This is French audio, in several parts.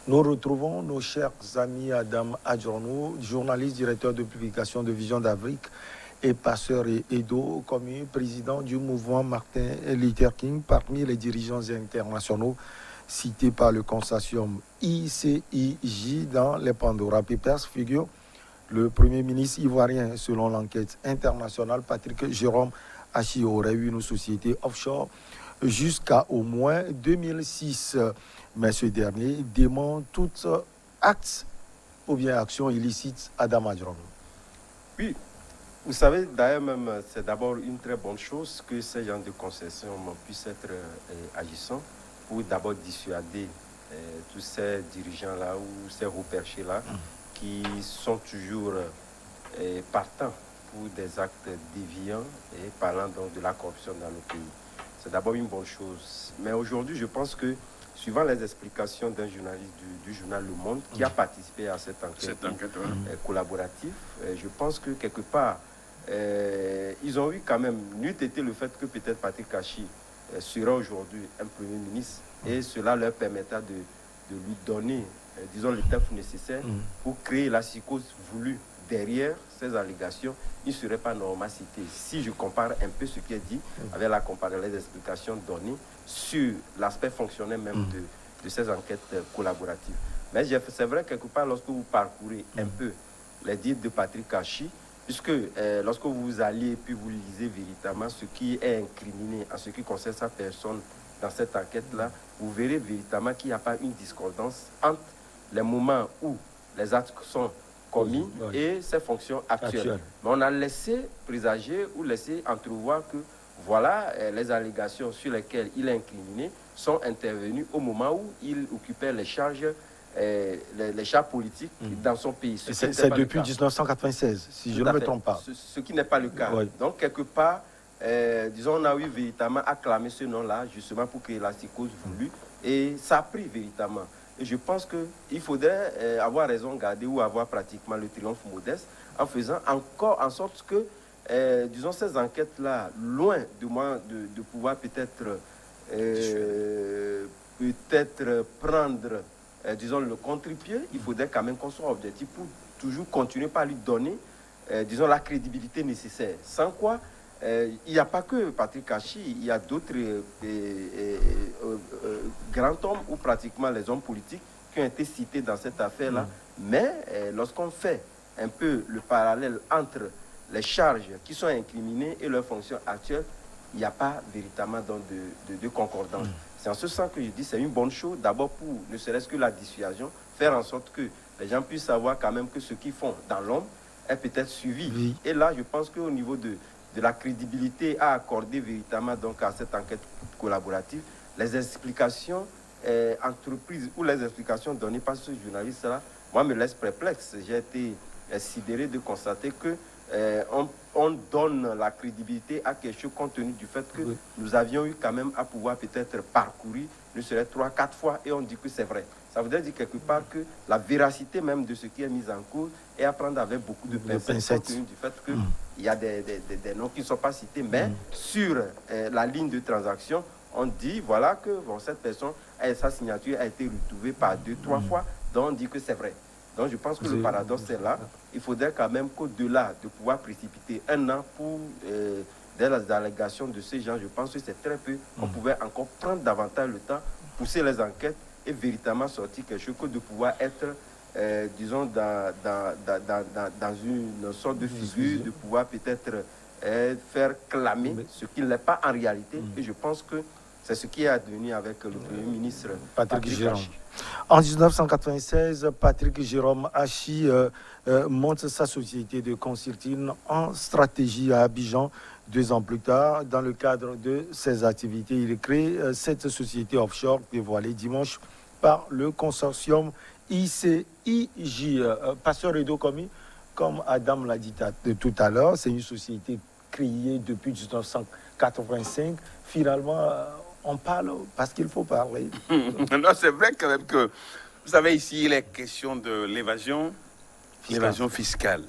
Nous retrouvons nos chers amis Adam Adjorno, journaliste, directeur de publication de Vision d'Afrique et Passeur et Edo, comme président du mouvement Martin Luther King, parmi les dirigeants internationaux cités par le consortium ICIJ dans les Pandora Papers figure le premier ministre ivoirien. Selon l'enquête internationale, Patrick Jérôme Hachi aurait eu une société offshore jusqu'à au moins 2006. Mais ce dernier dément tout acte ou bien action illicite à Damadron. Oui, vous savez, d'ailleurs même, c'est d'abord une très bonne chose que ces gens de concession puissent être agissants pour d'abord dissuader tous ces dirigeants-là ou ces hauts perchés-là qui sont toujours partants pour des actes déviants et parlant donc de la corruption dans le pays. C'est d'abord une bonne chose. Mais aujourd'hui, je pense que, suivant les explications d'un journaliste du journal Le Monde qui a participé à cette enquête collaborative, je pense que quelque part, ils ont eu quand même, n'eût été le fait que peut-être Patrick Hachi sera aujourd'hui un Premier ministre et cela leur permettra de lui donner, disons, le temps nécessaire pour créer la psychose voulue derrière ces allégations. Il ne serait pas normalement cité. Si je compare un peu ce qui est dit avec la comparaison des explications données sur l'aspect fonctionnel même de ces enquêtes collaboratives. Mais c'est vrai, quelque part, lorsque vous parcourez un peu les dires de Patrick Hachi, puisque lorsque vous alliez et puis vous lisez véritablement ce qui est incriminé en ce qui concerne sa personne dans cette enquête-là, vous verrez véritablement qu'il n'y a pas une discordance entre les moments où les actes sont commis et ses fonctions actuelles. Mais on a laissé présager ou laissé entrevoir que voilà, les allégations sur lesquelles il est incriminé sont intervenues au moment où il occupait les charges politiques dans son pays. C'est depuis 1996, si je ne me trompe pas. Ce qui n'est pas le cas. Donc, quelque part, disons, on a eu véritablement acclamé ce nom-là, justement pour créer la psychose voulue, et ça a pris véritablement. Et je pense qu'il faudrait avoir raison garder ou avoir pratiquement le triomphe modeste en faisant encore en sorte que, disons, ces enquêtes-là, loin de pouvoir peut-être prendre, disons, le contre-pied, il faudrait quand même qu'on soit objectif pour toujours continuer par lui donner, disons, la crédibilité nécessaire. Sans quoi, il n'y a pas que Patrick Hachi, il y a d'autres grands hommes ou pratiquement les hommes politiques qui ont été cités dans cette affaire-là. Mais lorsqu'on fait un peu le parallèle entre les charges qui sont incriminées et leurs fonctions actuelles, il n'y a pas véritablement de concordance. C'est en ce sens que je dis que c'est une bonne chose, d'abord pour ne serait-ce que la dissuasion, faire en sorte que les gens puissent savoir quand même que ce qu'ils font dans l'ombre est peut-être suivi. Et là, je pense qu'au niveau de la crédibilité à accorder véritablement donc à cette enquête collaborative, les explications entreprises ou les explications données par ce journaliste-là, moi, me laissent perplexe. J'ai été sidéré de constater que on donne la crédibilité à quelque chose compte tenu du fait que nous avions eu quand même à pouvoir peut-être parcourir, ne serait 3-4 fois, et on dit que c'est vrai. Ça voudrait dire quelque part que la véracité même de ce qui est mis en cause est à prendre avec beaucoup de pincettes, compte tenu du fait qu'il y a des noms qui ne sont pas cités, mais sur la ligne de transaction, on dit voilà que cette personne, sa signature a été retrouvée par 2-3 fois, donc on dit que c'est vrai. Donc je pense que le paradoxe est là. Il faudrait quand même qu'au-delà de pouvoir précipiter un an pour des allégations de ces gens, je pense que c'est très peu. On pouvait encore prendre davantage le temps, pousser les enquêtes et véritablement sortir quelque chose que de pouvoir être, disons, dans une sorte de figure, de pouvoir peut-être faire clamer ce qui ne l'est pas en réalité. Et je pense que c'est ce qui est advenu avec le Premier ministre Patrick Hachi. En 1996, Patrick Jérôme Hachi monte sa société de consulting en stratégie à Abidjan. 2 ans plus tard, dans le cadre de ses activités, il crée cette société offshore dévoilée dimanche par le consortium ICIJ. Passeur Edo Komi, comme Adam l'a dit tout à l'heure, c'est une société créée depuis 1985. Finalement, on parle parce qu'il faut parler. Non, c'est vrai quand même que, vous savez, ici, il est question de l'évasion fiscale.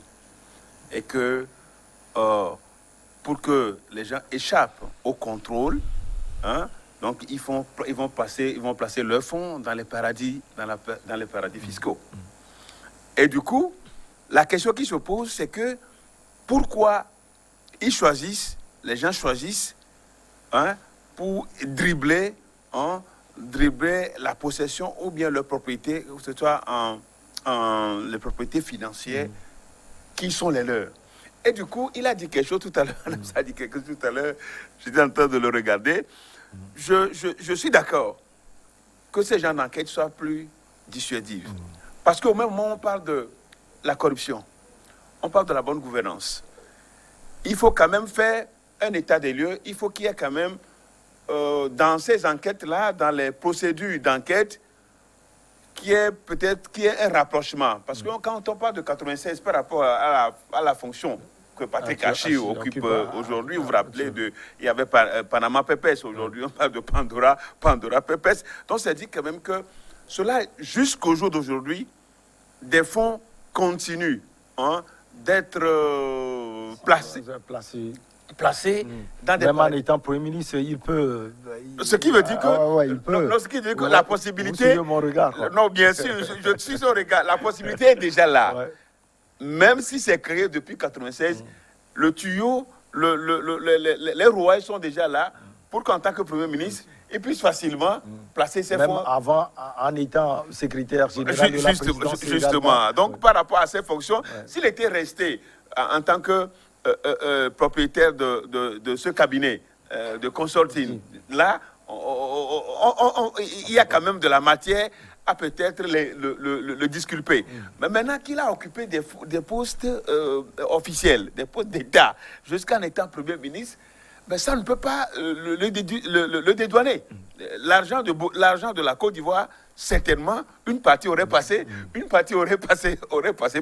Et que, pour que les gens échappent au contrôle, Donc, ils vont placer leurs fonds dans les paradis, dans les paradis fiscaux. Et du coup, la question qui se pose, c'est que pourquoi les gens choisissent pour dribbler la possession ou bien leur propriété, que ce soit les propriétés financières qui sont les leurs. Et du coup, il a dit quelque chose tout à l'heure, ça a dit quelque chose tout à l'heure, j'étais en train de le regarder. Je suis d'accord que ces gens d'enquête soient plus dissuasifs. Parce qu'au même moment, on parle de la corruption, on parle de la bonne gouvernance. Il faut quand même faire un état des lieux, il faut qu'il y ait quand même, dans ces enquêtes-là, dans les procédures d'enquête, qu'il y ait un rapprochement. Parce que quand on parle de 96 par rapport à la fonction que Patrick Hachi occupe aujourd'hui, vous vous rappelez, il y avait Panama Papers, aujourd'hui on parle de Pandora Papers. Donc ça dit quand même que cela, jusqu'au jour d'aujourd'hui, des fonds continuent d'être placés dans des... Même en étant Premier ministre, il peut... Ce qui veut dire que... il peut. Ce qui veut dire que la possibilité... Vous suivez mon regard, quoi. Non, bien sûr, je suis son regard. La possibilité est déjà là. Ouais. Même si c'est créé depuis 1996, le tuyau, les rouages sont déjà là pour qu'en tant que Premier ministre, il puisse facilement placer ses Même fonds. avant, en étant secrétaire général de la présidence. Justement. Donc, par rapport à ses fonctions, s'il était resté en tant que propriétaire de ce cabinet de consulting, là, il y a quand même de la matière à peut-être le disculper. Mais maintenant qu'il a occupé des postes officiels, des postes d'État, jusqu'en étant Premier ministre, ben ça ne peut pas le dédouaner. L'argent de la Côte d'Ivoire, certainement, une partie aurait passé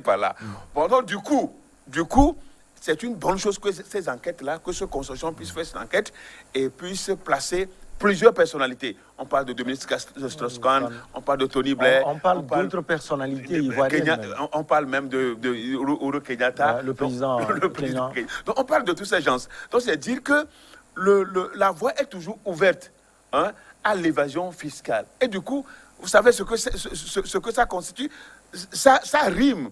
par là. Bon, donc, du coup, c'est une bonne chose que ces enquêtes-là, que ce consortium puisse faire cette enquête et puisse placer plusieurs personnalités. On parle de Dominique Strauss-Kahn, on parle de Tony Blair. On parle d'autres personnalités ivoiriennes. On parle même de Uhuru Kenyatta. Le président Kenyan. Donc on parle de tous ces gens. Donc c'est dire que la voie est toujours ouverte à l'évasion fiscale. Et du coup, vous savez ce que ça constitue? Ça rime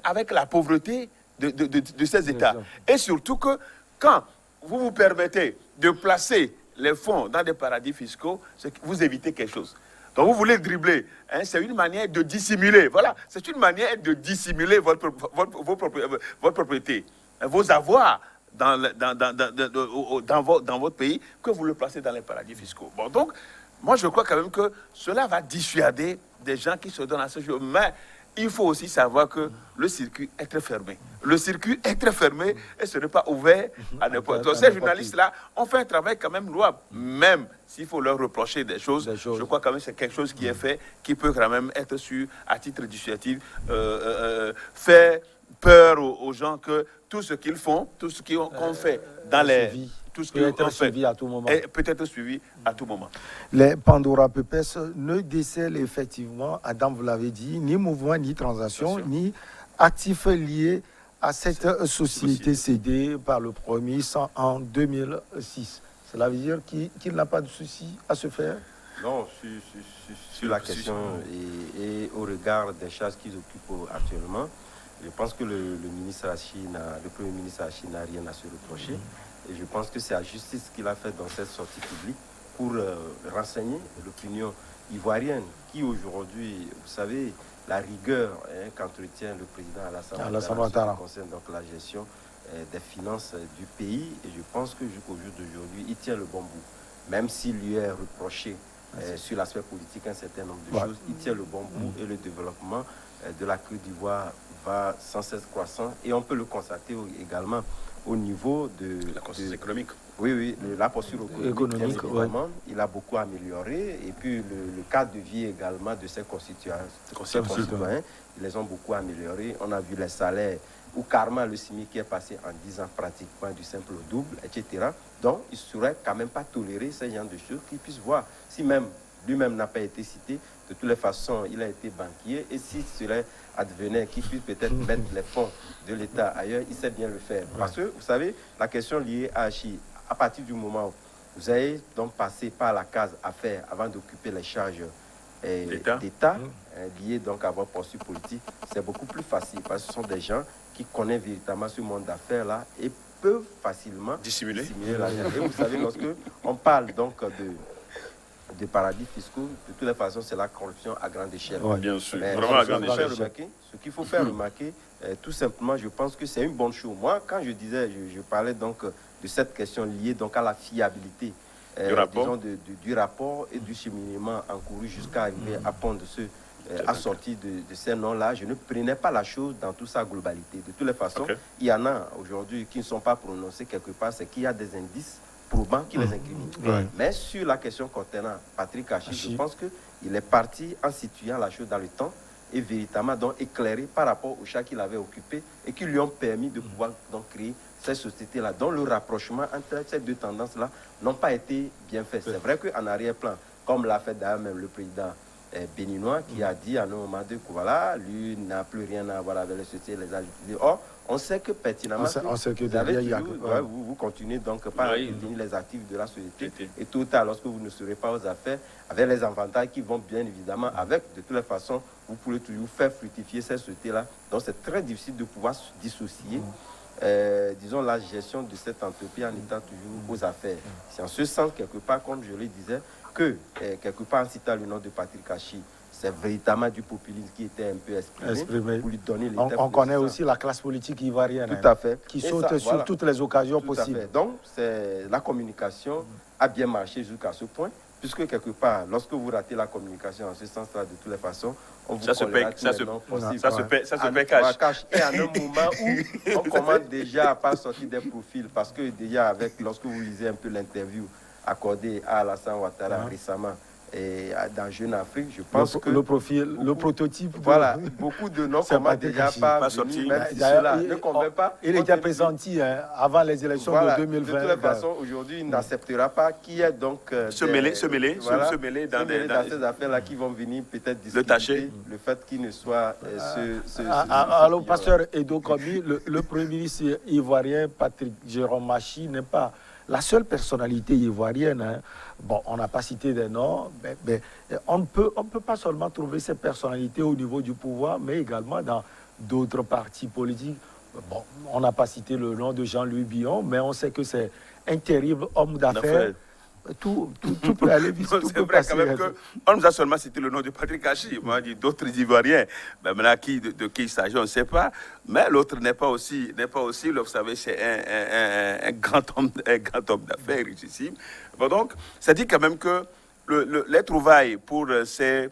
avec la pauvreté de ces États. Et surtout que quand vous vous permettez de placer les fonds dans des paradis fiscaux, vous évitez quelque chose. Donc vous voulez dribbler, c'est une manière de dissimuler. Voilà, c'est une manière de dissimuler votre propriété, vos avoirs dans votre pays, que vous le placez dans les paradis fiscaux. Bon, donc, moi je crois quand même que cela va dissuader des gens qui se donnent à ce jeu. Mais il faut aussi savoir que le circuit est très fermé. Le circuit est très fermé et ce n'est pas ouvert à n'importe qui. Donc ces journalistes-là ont fait un travail quand même louable. Même s'il faut leur reprocher des choses, je crois quand même que c'est quelque chose qui est fait, qui peut quand même être su à titre dissuasif, faire peur aux gens que tout ce qu'ils font, tout ce qu'on fait dans les... Tout ce peut être suivi à tout moment. Peut être suivi à tout moment. Les Pandora Papers ne décèlent effectivement, Adam vous l'avez dit, ni mouvement, ni transaction, ni actifs liés à cette société cédée par le Premier ministre en 2006. Cela veut dire qu'il n'a pas de souci à se faire? Non, sur la question et au regard des charges qu'ils occupent actuellement, je pense que le Premier ministre Hachi n'a rien à se reprocher. Et je pense que c'est la justice qu'il a fait dans cette sortie publique pour renseigner l'opinion ivoirienne qui aujourd'hui, vous savez, la rigueur qu'entretient le président Alassane Ouattara concerne donc la gestion des finances du pays. Et je pense que jusqu'au jour d'aujourd'hui, il tient le bon bout. Même s'il lui est reproché sur l'aspect politique un certain nombre de choses, il tient le bon bout et le développement de la Côte d'Ivoire va sans cesse croissant. Et on peut le constater également au niveau de la conscience économique. Oui, la posture économique, évidemment, il a beaucoup amélioré. Et puis le cadre de vie également de ses concitoyens, ils les ont beaucoup améliorés. On a vu les salaires, ou carrément le SMIC qui est passé en 10 ans pratiquement du simple au double, etc. Donc, il ne saurait quand même pas tolérer ce genre de choses qu'ils puissent voir. Si même lui-même n'a pas été cité, de toutes les façons, il a été banquier. Et si cela advenait qu'il puisse peut-être mettre les fonds de l'État ailleurs, il sait bien le faire. Parce que, vous savez, la question liée à Hachi, à partir du moment Vous avez donc passé par la case affaires avant d'occuper les charges d'État liées donc à votre posture politique. C'est beaucoup plus facile parce que ce sont des gens qui connaissent véritablement ce monde d'affaires-là et peuvent facilement dissimuler l'argent. Et vous savez, lorsque on parle donc de paradis fiscaux, de toutes les façons, c'est la corruption à grande échelle. Ouais, bien sûr, mais vraiment à grande échelle. Ce qu'il faut faire remarquer, tout simplement, je pense que c'est une bonne chose. Moi, quand je disais, je parlais donc de cette question liée donc à la fiabilité du rapport et du cheminement encouru jusqu'à arriver à pondre à sortir de ces noms-là. Je ne prenais pas la chose dans toute sa globalité. De toutes les façons, il y en a aujourd'hui qui ne sont pas prononcés quelque part, c'est qu'il y a des indices probants qui les incriminent. Mais sur la question concernant Patrick Hachi, je pense qu'il est parti en situant la chose dans le temps et véritablement donc éclairé par rapport aux chats qu'il avait occupés et qui lui ont permis de pouvoir donc créer cette société-là, dont le rapprochement entre ces deux tendances-là n'ont pas été bien fait. C'est vrai qu'en arrière-plan, comme l'a fait d'ailleurs même le président béninois qui a dit à un moment donné que voilà, lui n'a plus rien à voir avec les sociétés, les alités. Or, on sait que pertinemment, vous continuez donc par devenir les actifs de la société et tout à tard, lorsque vous ne serez pas aux affaires, avec les avantages qui vont bien évidemment avec, de toutes les façons, vous pourrez toujours faire fructifier cette société-là. Donc, c'est très difficile de pouvoir se dissocier. Disons, la gestion de cette entreprise en étant toujours aux affaires. C'est en ce sens, quelque part, comme je le disais, que, quelque part, en citant le nom de Patrick Hachi, c'est véritablement du populisme qui était un peu exprimé. Pour lui donner on connaît aussi la classe politique ivoirienne. Tout à fait. Qui saute sur toutes les occasions possibles. Donc, la communication a bien marché jusqu'à ce point, puisque, quelque part, lorsque vous ratez la communication en ce sens-là, de toutes les façons, on vous collera tous les noms possibles. Ça se paye cash. Et à un moment où on commence déjà à pas sortir des profils, parce que déjà, lorsque vous lisez un peu l'interview accordée à Alassane Ouattara récemment, et dans Jeune Afrique, je pense que... Le prototype... Voilà, beaucoup de noms commencent déjà pas sortir, même si cela ne convainc pas. Il était pressenti avant les élections de 2020. De toute façon, aujourd'hui, il n'acceptera pas qu'il y ait donc... se mêler dans ces affaires-là qui vont venir peut-être discuter le fait qu'il ne soit... Alors, pasteur Edo Komi, le Premier ministre ivoirien, Patrick Jérôme Hachi, n'est pas la seule personnalité ivoirienne. Hein. Bon, on n'a pas cité des noms, mais on ne peut pas seulement trouver ces personnalités au niveau du pouvoir, mais également dans d'autres partis politiques. Bon, on n'a pas cité le nom de Jean-Louis Billon, mais on sait que c'est un terrible homme d'affaires. Tout peut aller vite. C'est vrai quand même qu'on nous a seulement cité le nom de Patrick Hachi. Moi, dit d'autres Ivoiriens. Mais maintenant, de qui il s'agit, on ne sait pas. Mais l'autre n'est pas aussi, vous savez, c'est un grand homme d'affaires richissime. Bon, donc, ça dit quand même que les trouvailles pour ces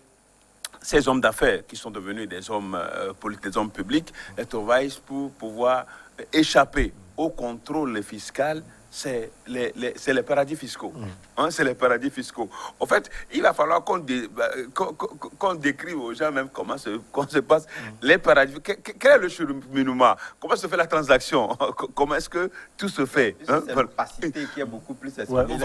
hommes d'affaires qui sont devenus des hommes politiques, des hommes publics, les trouvailles pour pouvoir échapper au contrôle fiscal, c'est les paradis fiscaux. C'est les paradis fiscaux. En fait, il va falloir qu'on décrive aux gens même comment se passe les paradis. Quel est le cheminement? Comment se fait la transaction? Comment est-ce que tout se fait? C'est l'opacité qui est beaucoup plus exprimée.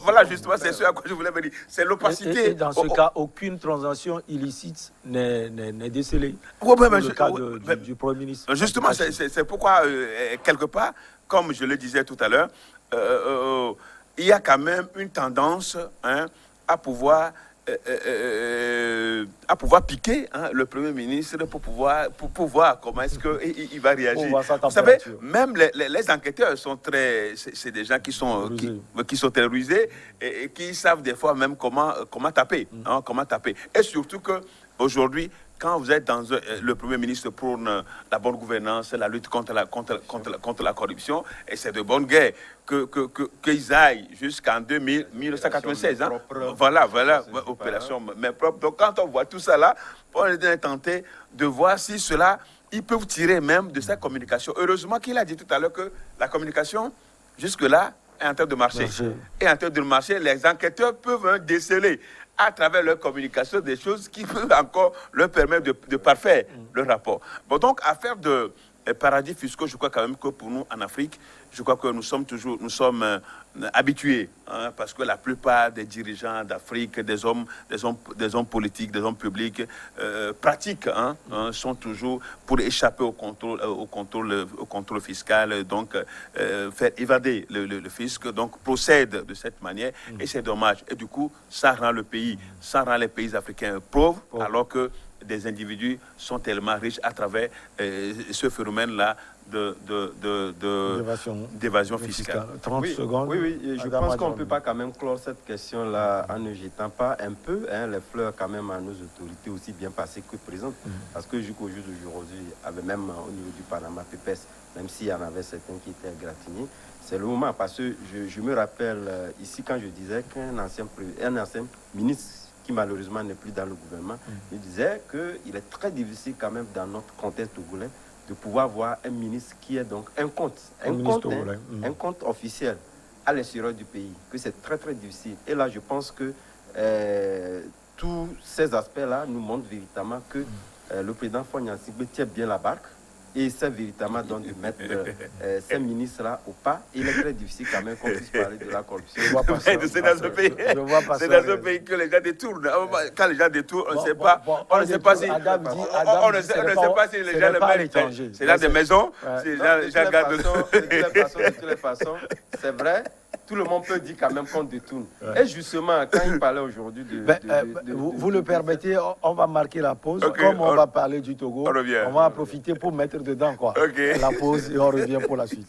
Voilà, justement, c'est ce à quoi je voulais me dire. C'est l'opacité. Et dans ce cas, aucune transaction illicite n'est décelée. Le cas du Premier ministre. Justement, c'est pourquoi, quelque part, comme je le disais tout à l'heure, il y a quand même une tendance à pouvoir piquer le Premier ministre pour voir comment est-ce qu'il va réagir. Vous savez, même les enquêteurs sont c'est des gens qui sont très rusés et qui savent des fois même comment taper. Comment taper. Et surtout qu'aujourd'hui, quand vous êtes le Premier ministre prône la bonne gouvernance, la lutte contre la corruption, et c'est de bonne guerre qu'ils aillent jusqu'en 1996. Voilà, opération mais propre. Donc quand on voit tout ça là, on est tenté de voir si cela, ils peuvent tirer même de cette communication. Heureusement qu'il a dit tout à l'heure que la communication, jusque-là, est en train de marcher. Et en train de marcher, les enquêteurs peuvent déceler à travers leur communication des choses qui peuvent encore leur permettre de parfaire le rapport. Bon, donc, affaire de paradis fiscaux, je crois quand même que pour nous, en Afrique, je crois que nous sommes habitués, hein, parce que la plupart des dirigeants d'Afrique, des hommes politiques, des hommes publics, pratiquent, sont toujours pour échapper au contrôle fiscal, donc faire évader le fisc, donc procèdent de cette manière, et c'est dommage. Et du coup, ça rend les pays africains pauvres, alors que des individus sont tellement riches à travers ce phénomène-là d'évasion fiscale. 30 secondes. Oui, je pense qu'on ne peut pas quand même clore cette question-là en ne jetant pas un peu les fleurs quand même à nos autorités aussi bien passées que présentes. Parce que jusqu'au jour d'aujourd'hui, même au niveau du Panama Papers, même s'il y en avait certains qui étaient gratignés, c'est le moment. Parce que je me rappelle ici quand je disais qu'un ancien ministre qui malheureusement n'est plus dans le gouvernement, il disait qu'il est très difficile quand même dans notre contexte togolais de pouvoir voir un ministre qui est donc un compte officiel à l'extérieur du pays, que c'est très très difficile. Et là, je pense que tous ces aspects-là nous montrent véritablement que le président Fagne Gnassingbe tient bien la barque et c'est véritablement donc de mettre ces ministres-là au pas. Il est très difficile quand même qu'on puisse parler de la corruption. C'est dans ce pays que les gens détournent. Quand les gens détournent, on ne sait pas. On ne sait pas si les gens le mettent. C'est là des maisons. De toutes les façons, c'est vrai. Tout le monde peut dire quand même qu'on détourne. Et justement, quand il parlait aujourd'hui vous le permettez, on va marquer la pause. Comme on va parler du Togo, on va en profiter pour mettre dedans la pause et on revient pour la suite.